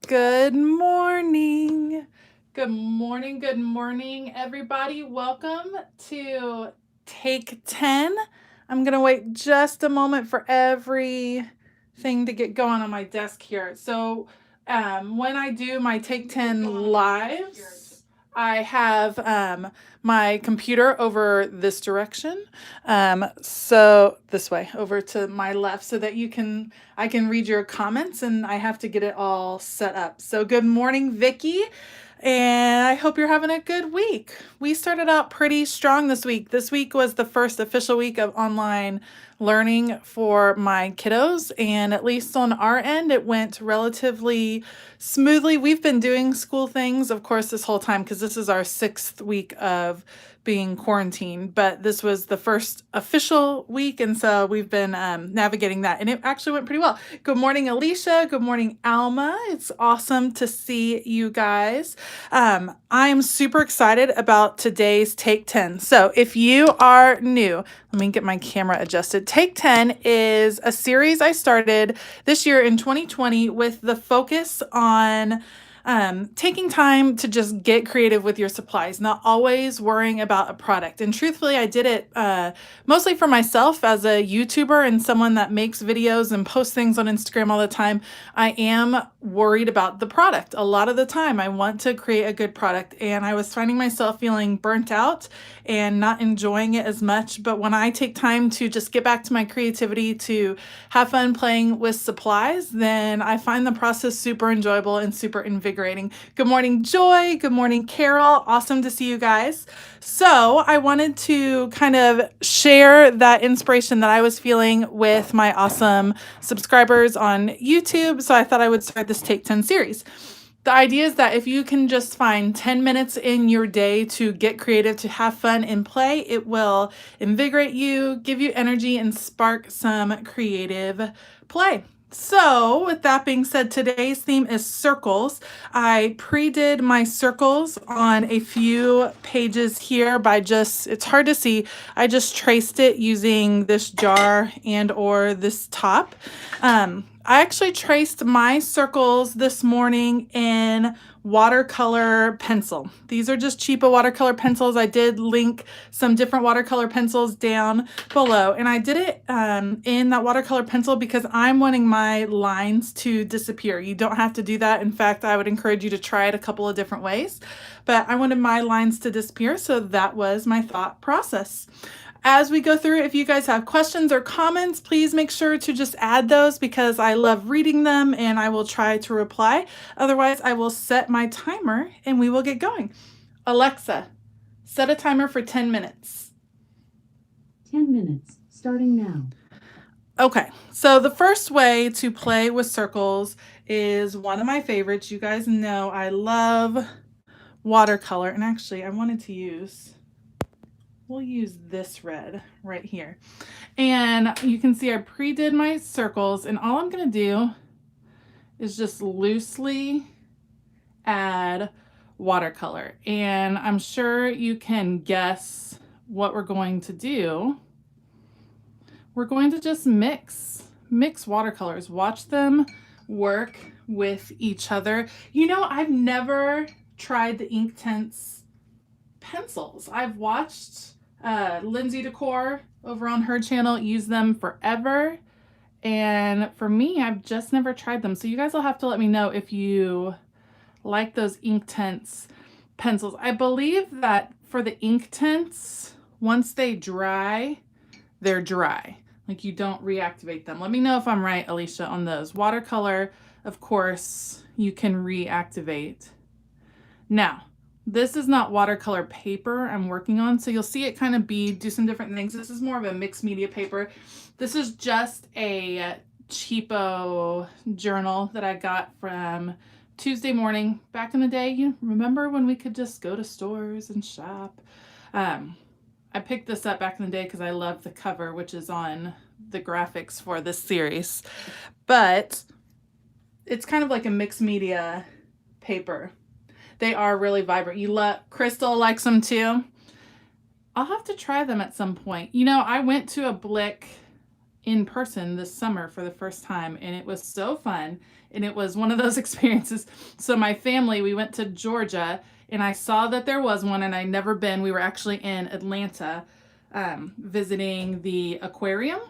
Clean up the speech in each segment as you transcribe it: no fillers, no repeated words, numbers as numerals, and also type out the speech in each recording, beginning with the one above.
Good morning. Good morning. Good morning, everybody. Welcome to Take 10. I'm going to wait just a moment for everything to get going on my desk here. So, when I do my Take 10 lives, I have my computer over this direction. So this way, over to my left, so that I can read your comments, and I have to get it all set up. So good morning, Vicky. And I hope you're having a good week. We started out pretty strong this week. This week was the first official week of online learning for my kiddos. And at least on our end, it went relatively smoothly. We've been doing school things, of course, this whole time because this is our 6th week of being quarantined, but this was the first official week, and so we've been navigating that, and it actually went pretty well. Good morning, Alicia. Good morning, Alma. It's awesome to see you guys. I'm super excited about today's Take 10. So if you are new, let me get my camera adjusted. Take 10 is a series I started this year in 2020 with the focus on taking time to just get creative with your supplies, not always worrying about a product. And truthfully, I did it mostly for myself as a YouTuber and someone that makes videos and posts things on Instagram all the time. I am worried about the product a lot of the time. I want to create a good product, and I was finding myself feeling burnt out and not enjoying it as much. But when I take time to just get back to my creativity, to have fun playing with supplies, then I find the process super enjoyable and super invigorating. Good morning, Joy. Good morning, Carol. Awesome to see you guys. So I wanted to kind of share that inspiration that I was feeling with my awesome subscribers on YouTube. So I thought I would start this Take 10 series. The idea is that if you can just find 10 minutes in your day to get creative, to have fun and play, it will invigorate you, give you energy, and spark some creative play. So with that being said, today's theme is circles. I pre-did my circles on a few pages here by it's hard to see, I just traced it using this jar and or this top. I actually traced my circles this morning in watercolor pencil. These are just cheapo watercolor pencils. I did link some different watercolor pencils down below, and I did it in that watercolor pencil because I'm wanting my lines to disappear. You don't have to do that. In fact, I would encourage you to try it a couple of different ways, but I wanted my lines to disappear, so that was my thought process. As we go through, if you guys have questions or comments, please make sure to just add those because I love reading them and I will try to reply. Otherwise, I will set my timer and we will get going. Alexa, set a timer for 10 minutes. 10 minutes, starting now. Okay, so the first way to play with circles is one of my favorites. You guys know I love watercolor, and actually I wanted to we'll use this red right here. And you can see I pre-did my circles, and all I'm going to do is just loosely add watercolor. And I'm sure you can guess what we're going to do. We're going to just mix watercolors, watch them work with each other. You know, I've never tried the Inktense pencils. I've watched Lindsay Decor over on her channel use them forever, and for me, I've just never tried them. So you guys will have to let me know if you like those Inktense pencils. I believe that for the Inktense, once they dry, they're dry. Like, you don't reactivate them. Let me know if I'm right, Alicia, on those. Watercolor, of course, you can reactivate. Now, this is not watercolor paper I'm working on, so you'll see it kind of do some different things. This is more of a mixed media paper. This is just a cheapo journal that I got from Tuesday morning. Back in the day, you remember when we could just go to stores and shop? I picked this up back in the day because I love the cover, which is on the graphics for this series. But it's kind of like a mixed media paper. They are really vibrant. Crystal likes them too. I'll have to try them at some point. You know, I went to a Blick in person this summer for the first time, and it was so fun. And it was one of those experiences. So my family, we went to Georgia, and I saw that there was one, and I'd never been. We were actually in Atlanta, visiting the aquarium,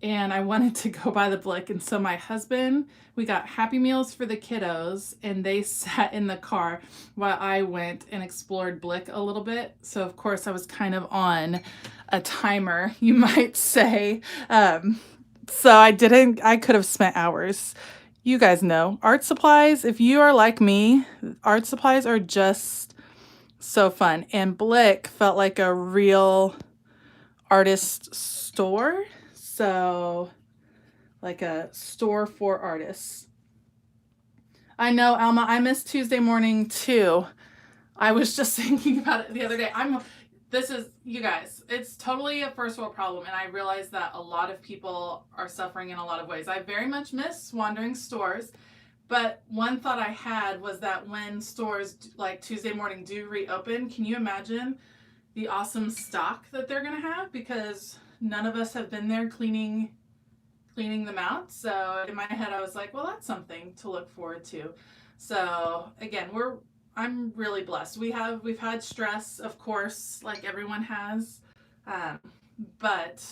and I wanted to go by the Blick. And so my husband, we got Happy Meals for the kiddos, and they sat in the car while I went and explored Blick a little bit. So of course I was kind of on a timer, you might say. So I could have spent hours. You guys know art supplies. If you are like me, art supplies are just so fun. And Blick felt like a real artist store. So, like a store for artists. I know, Alma, I miss Tuesday morning too. I was just thinking about it the other day. This is, you guys, it's totally a first world problem, and I realize that a lot of people are suffering in a lot of ways. I very much miss wandering stores, but one thought I had was that when stores like Tuesday morning do reopen, can you imagine the awesome stock that they're going to have? Because none of us have been there cleaning them out. So in my head, I was like, well, that's something to look forward to. So again, I'm really blessed. We've had stress, of course, like everyone has, but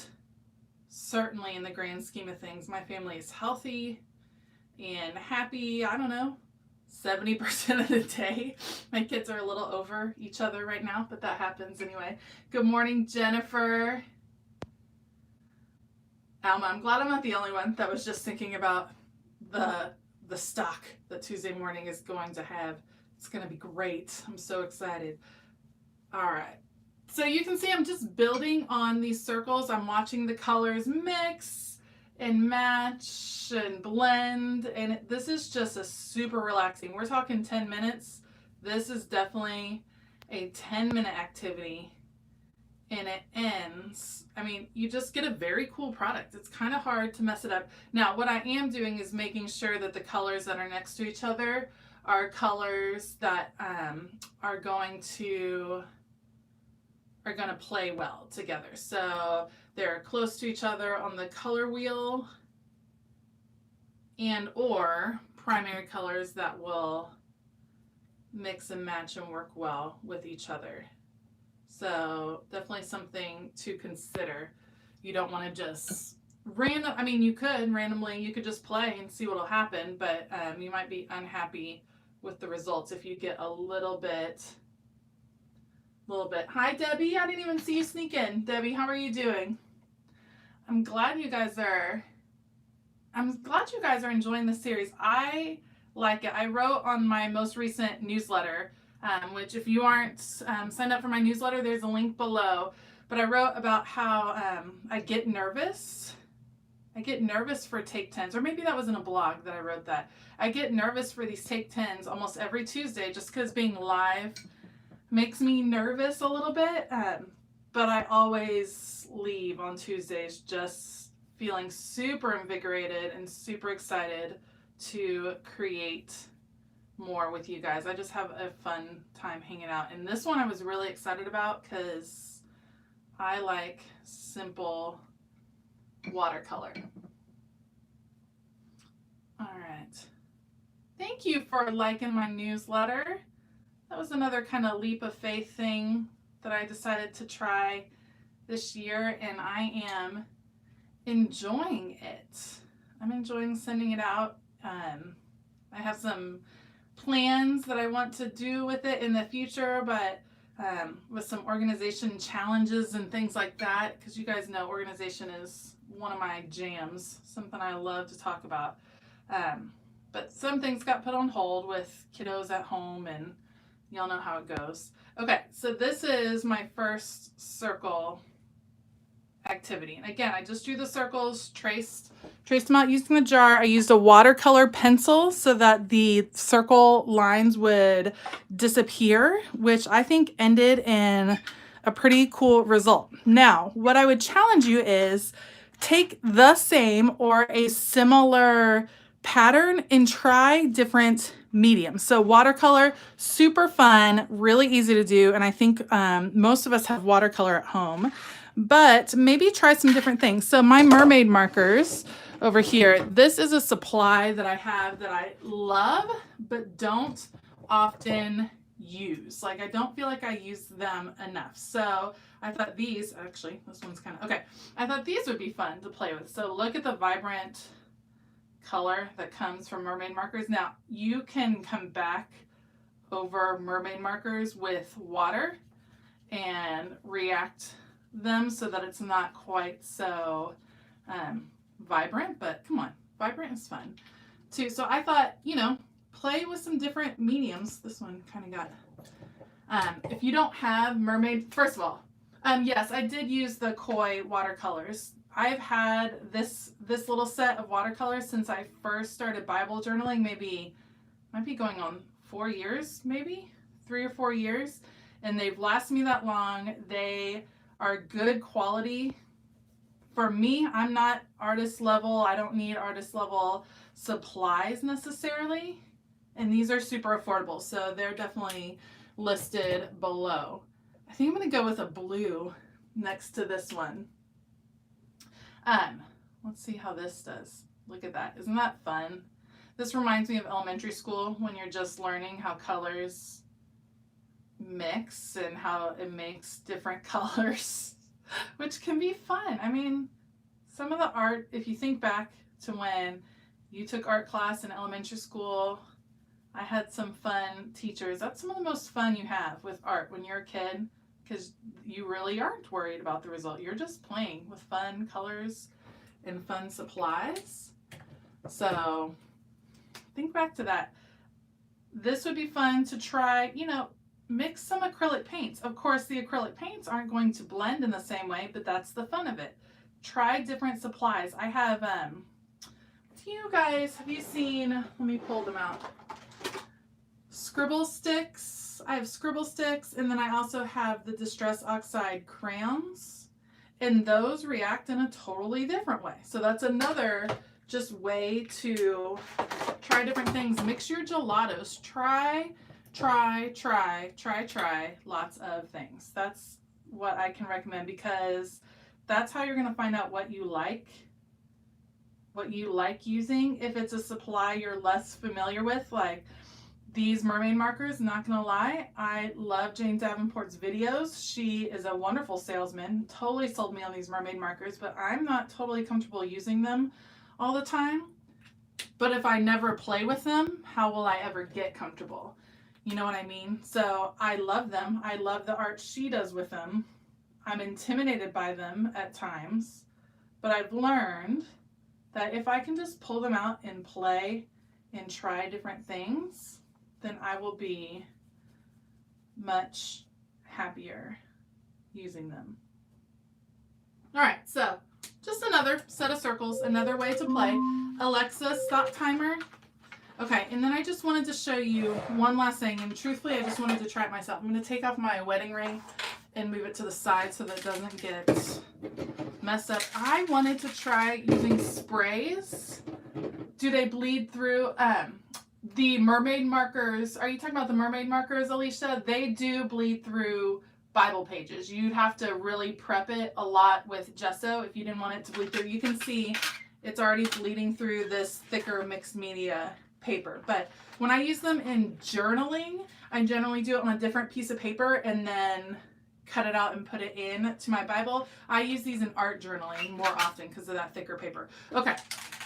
certainly in the grand scheme of things, my family is healthy and happy. I don't know, 70% of the day. My kids are a little over each other right now, but that happens anyway. Good morning, Jennifer. Alma, I'm glad I'm not the only one that was just thinking about the stock that Tuesday morning is going to have. It's going to be great. I'm so excited. All right. So you can see I'm just building on these circles. I'm watching the colors mix and match and blend. And this is just a super relaxing. We're talking 10 minutes. This is definitely a 10-minute activity. And it ends, I mean, you just get a very cool product. It's kind of hard to mess it up. Now, what I am doing is making sure that the colors that are next to each other are colors that are going to play well together. So they're close to each other on the color wheel, and or primary colors that will mix and match and work well with each other. So definitely something to consider. You don't want to just you could randomly, you could just play and see what'll happen, but you might be unhappy with the results if you get a little bit. Hi, Debbie. I didn't even see you sneak in. Debbie, how are you doing? I'm glad you guys are enjoying this series. I like it. I wrote on my most recent newsletter, which if you aren't signed up for my newsletter, there's a link below. But I wrote about how I get nervous. I get nervous for take 10s, or maybe that was in a blog that I wrote that. I get nervous for these take 10s almost every Tuesday just because being live makes me nervous a little bit. But I always leave on Tuesdays just feeling super invigorated and super excited to create more with you guys. I just have a fun time hanging out. And this one I was really excited about because I like simple watercolor. All right. Thank you for liking my newsletter. That was another kind of leap of faith thing that I decided to try this year, and I am enjoying it. I'm enjoying sending it out. I have some plans that I want to do with it in the future, but with some organization challenges and things like that, because you guys know organization is one of my jams, something I love to talk about. But some things got put on hold with kiddos at home, and y'all know how it goes. Okay, so this is my first circle activity. And again, I just drew the circles, traced them out using the jar. I used a watercolor pencil so that the circle lines would disappear, which I think ended in a pretty cool result. Now, what I would challenge you is take the same or a similar pattern and try different mediums. So watercolor, super fun, really easy to do. And I think most of us have watercolor at home. but maybe try some different things. So my mermaid markers over here, this is a supply that I have that I love, but don't often use. Like I don't feel like I use them enough. So I thought these, actually, this one's kind of, okay. I thought these would be fun to play with. So look at the vibrant color that comes from mermaid markers. Now you can come back over mermaid markers with water and react them so that it's not quite so vibrant, but come on, vibrant is fun too. So I thought, play with some different mediums. This one kind of got, if you don't have mermaid, first of all, yes, I did use the Koi watercolors. I've had this little set of watercolors since I first started Bible journaling, might be going on 4 years, maybe 3 or 4 years, and they've lasted me that long. They are good quality. For me, I'm not artist level. I don't need artist level supplies necessarily, and these are super affordable, so they're definitely listed below. I think I'm going to go with a blue next to this one. Let's see how this does. Look at that. Isn't that fun? This reminds me of elementary school when you're just learning how colors mix and how it makes different colors, which can be fun. I mean, some of the art, if you think back to when you took art class in elementary school, I had some fun teachers. That's some of the most fun you have with art when you're a kid, because you really aren't worried about the result. You're just playing with fun colors and fun supplies. So think back to that. This would be fun to try, mix some acrylic paints. Of course, the acrylic paints aren't going to blend in the same way, but that's the fun of it. Try different supplies. I have, do you guys, have you seen, let me pull them out. Scribble sticks. I have scribble sticks, and then I also have the Distress Oxide crayons, and those react in a totally different way. So that's another just way to try different things. Mix your gelatos. Try lots of things. That's what I can recommend, because that's how you're going to find out what you like using. If it's a supply you're less familiar with, like these mermaid markers, not gonna lie, I love Jane Davenport's videos. She is a wonderful salesman, totally sold me on these mermaid markers, but I'm not totally comfortable using them all the time. But if I never play with them, how will I ever get comfortable? You know what I mean? So I love them. I love the art she does with them. I'm intimidated by them at times, but I've learned that if I can just pull them out and play and try different things, then I will be much happier using them. All right, so just another set of circles, another way to play. Alexa, stop timer. Okay, and then I just wanted to show you one last thing, and truthfully, I just wanted to try it myself. I'm going to take off my wedding ring and move it to the side so that it doesn't get messed up. I wanted to try using sprays. Do they bleed through? The mermaid markers, are you talking about the mermaid markers, Alicia? They do bleed through Bible pages. You'd have to really prep it a lot with gesso if you didn't want it to bleed through. You can see it's already bleeding through this thicker mixed media paper. But when I use them in journaling, I generally do it on a different piece of paper and then cut it out and put it in to my Bible. I use these in art journaling more often because of that thicker paper. Okay,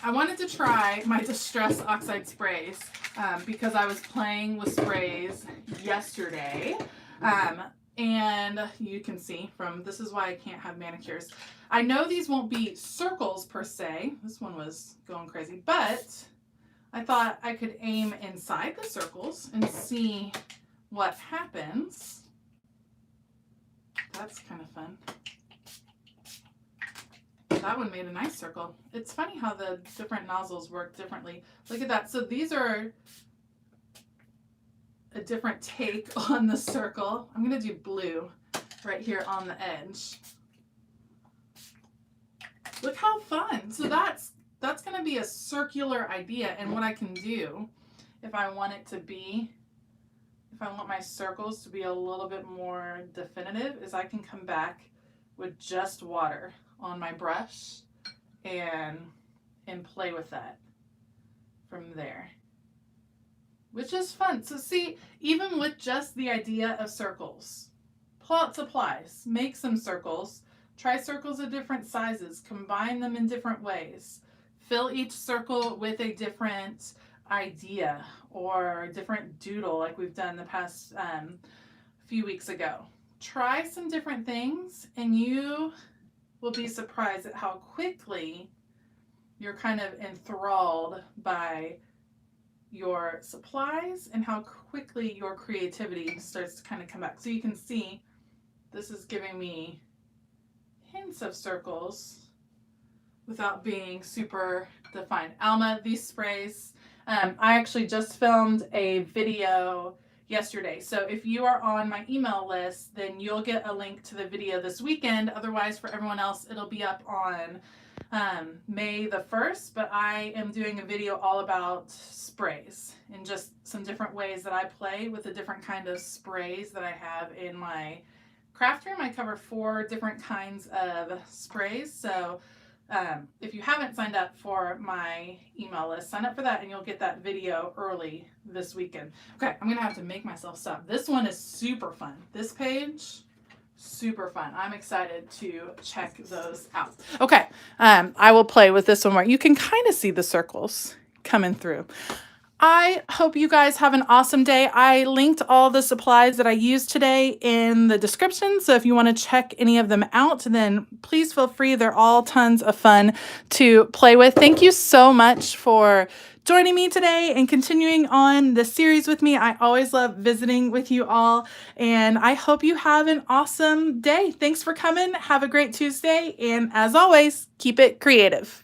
I wanted to try my Distress Oxide sprays because I was playing with sprays yesterday. And you can see from, this is why I can't have manicures. I know these won't be circles per se. This one was going crazy, but I thought I could aim inside the circles and see what happens. That's kind of fun. That one made a nice circle. It's funny how the different nozzles work differently. Look at that. So these are a different take on the circle. I'm going to do blue right here on the edge. Look how fun. So that's going to be a circular idea. And what I can do if I want it to be, if I want my circles to be a little bit more definitive, is I can come back with just water on my brush and play with that from there, which is fun. So see, even with just the idea of circles, pull out supplies, make some circles, try circles of different sizes, combine them in different ways, fill each circle with a different idea or a different doodle like we've done the past few weeks ago. Try some different things and you will be surprised at how quickly you're kind of enthralled by your supplies and how quickly your creativity starts to kind of come back. So you can see this is giving me hints of circles without being super defined. Alma, these sprays, I actually just filmed a video yesterday. So if you are on my email list, then you'll get a link to the video this weekend. Otherwise, for everyone else, it'll be up on May the 1st, but I am doing a video all about sprays and just some different ways that I play with the different kind of sprays that I have in my craft room. I cover 4 different kinds of sprays. So if you haven't signed up for my email list, sign up for that and you'll get that video early this weekend. Okay, I'm gonna have to make myself stop. This one is super fun. This page, super fun. I'm excited to check those out. Okay, I will play with this one more. You can kind of see the circles coming through. I hope you guys have an awesome day. I linked all the supplies that I used today in the description. So if you want to check any of them out, then please feel free. They're all tons of fun to play with. Thank you so much for joining me today and continuing on the series with me. I always love visiting with you all, and I hope you have an awesome day. Thanks for coming. Have a great Tuesday, and as always, keep it creative.